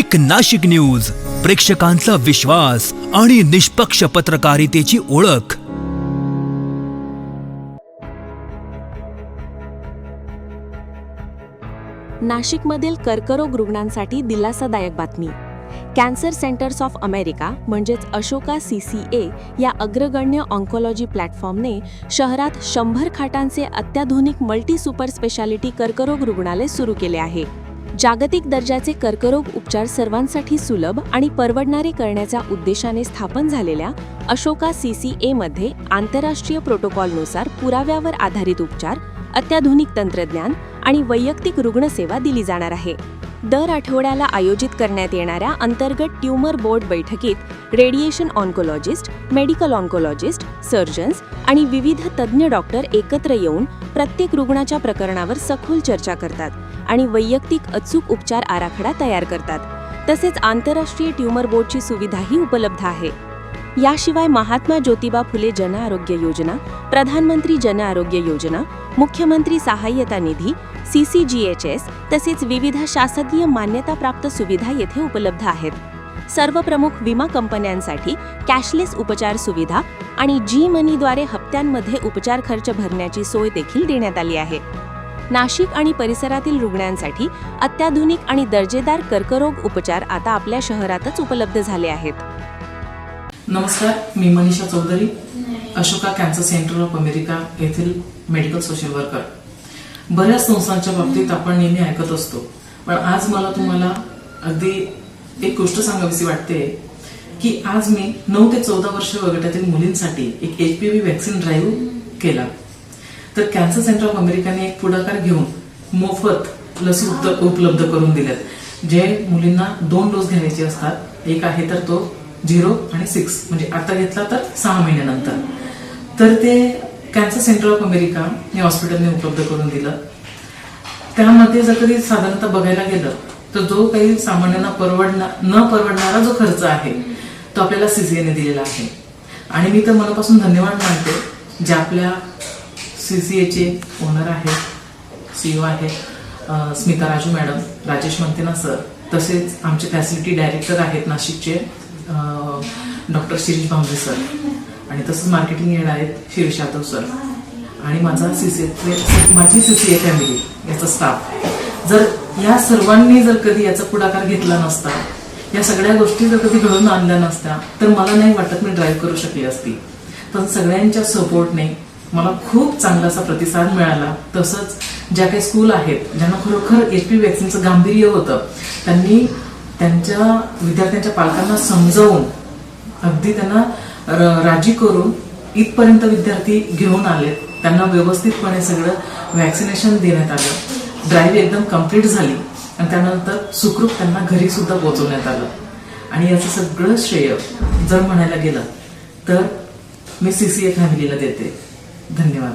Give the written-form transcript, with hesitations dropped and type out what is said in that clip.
एक नाशिक न्यूज, प्रेक्षकांचा विश्वास आणि निष्पक्ष पत्रकारितेची ओळख. नाशिकमधील कर्करोग रुग्णांसाठी दिलासादायक बातमी. कॅन्सर सेंटर्स ऑफ अमेरिका म्हणजेच अशोका CCA या अग्रगण्य ऑन्कोलॉजी प्लॅटफॉर्मने शहरात 100 खाटांचे अत्याधुनिक मल्टी सुपर स्पेशालिटी कर्करोग रुग्णालय सुरू केले आहे. जागतिक दर्जाचे कर्करोग उपचार सर्वांसाठी सुलभ आणि परवडणारे करण्याच्या उद्देशाने स्थापन झालेल्या अशोका CCA मध्ये आंतरराष्ट्रीय प्रोटोकॉलनुसार पुराव्यावर आधारित उपचार, अत्याधुनिक तंत्रज्ञान आणि वैयक्तिक रुग्णसेवा दिली जाणार आहे. दर आठवड्याला आयोजित करण्यात येणाऱ्या अंतर्गत ट्यूमर बोर्ड बैठकीत radiation oncologist, medical oncologist, surgeons आणि विविध तज्ज्ञ डॉक्टर एकत्र येऊन प्रत्येक रुग्णाच्या प्रकरणावर सखोल चर्चा करतात आणि वैयक्तिक अचूक उपचार आराखडा तयार करतात. तसेच आंतरराष्ट्रीय ट्यूमर बोर्डची सुविधाही उपलब्ध आहे. याशिवाय महात्मा ज्योतिबा फुले जन आरोग्य योजना, प्रधानमंत्री जन आरोग्य योजना, मुख्यमंत्री सहाय्यता निधी, CCGHS तसेच विविध शासकीय मान्यताप्राप्त सुविधा येथे उपलब्ध आहेत. सर्व प्रमुख विमा कंपन्यांसाठी कॅशलेस उपचार सुविधा आणि G-मनीद्वारे हप्त्यांमध्ये उपचार खर्च भरण्याची सोय देखील देण्यात आली आहे. नाशिक आणि परिसरातील रुग्णांसाठी अत्याधुनिक आणि दर्जेदार कर्करोग उपचार आता आपल्या शहरातच उपलब्ध झाले आहेत. नमस्कार, मी Manisha Chaudhari, Ashoka cancer centre of America येथील मेडिकल सोशल वर्कर. बऱ्याच संस्थांच्या बाबतीत आपण नेहमी ऐकत असतो, पण आज मला तुम्हाला अगदी एक गोष्ट सांगावीशी वाटते की आज मी 9 ते 14 वर्ष वयोगटातील मुलींसाठी एक HPV वॅक्सिन ड्राईव्ह केला. तर कॅन्सर सेंटर ऑफ अमेरिकाने एक पुढाकार घेऊन मोफत लसी उपलब्ध करून दिल्यात, जे मुलींना 2 डोस घ्यायचे असतात. एक आहे तर तो 0 आणि 6 म्हणजे आता घेतला तर 6 महिन्यानंतर. तर ते कॅन्सर सेंटर ऑफ अमेरिका या हॉस्पिटलने उपलब्ध करून दिलं. त्यामध्ये जर कधी साधारणतः बघायला गेलं तर जो काही सामान्यांना न परवडणारा जो खर्च आहे तो आपल्याला CCAने दिलेला आहे. आणि मी तर मनापासून धन्यवाद मानते जे आपल्या CCAचे ओनर आहेत, CEO आहेत स्मिता राजू मॅडम, राजेश मंतेना सर, तसेच आमचे फॅसिलिटी डायरेक्टर आहेत नाशिकचे डॉक्टर शिरीष भांबरे सर, आणि तसंच मार्केटिंग हेड आहेत शिरीष यादव सर, आणि माझी CCA फॅमिली याचा स्टाफ. जर या सर्वांनी जर कधी याचा पुढाकार घेतला नसता, या सगळ्या गोष्टी जर कधी घडून आणल्या नसत्या, तर मला नाही वाटत मी ड्राईव्ह करू शकली असती. पण सगळ्यांच्या सपोर्टने मला खूप चांगला असा प्रतिसाद मिळाला. तसंच ज्या काही स्कूल आहेत ज्यांना खरोखर HPV वॅक्सिनचं गांभीर्य होतं, त्यांनी त्यांच्या विद्यार्थ्यांच्या पालकांना समजावून अगदी त्यांना राजी करून इथपर्यंत विद्यार्थी घेऊन आले. त्यांना व्यवस्थितपणे सगळं वॅक्सिनेशन देण्यात आलं. ड्राईव्ह एकदम कम्प्लीट झाली आणि त्यानंतर सुखरूप त्यांना घरी सुद्धा पोहोचवण्यात आलं. आणि याचं सगळं श्रेय जर म्हणायला गेलं तर मी CCA फॅमिलीला देते. धन्यवाद.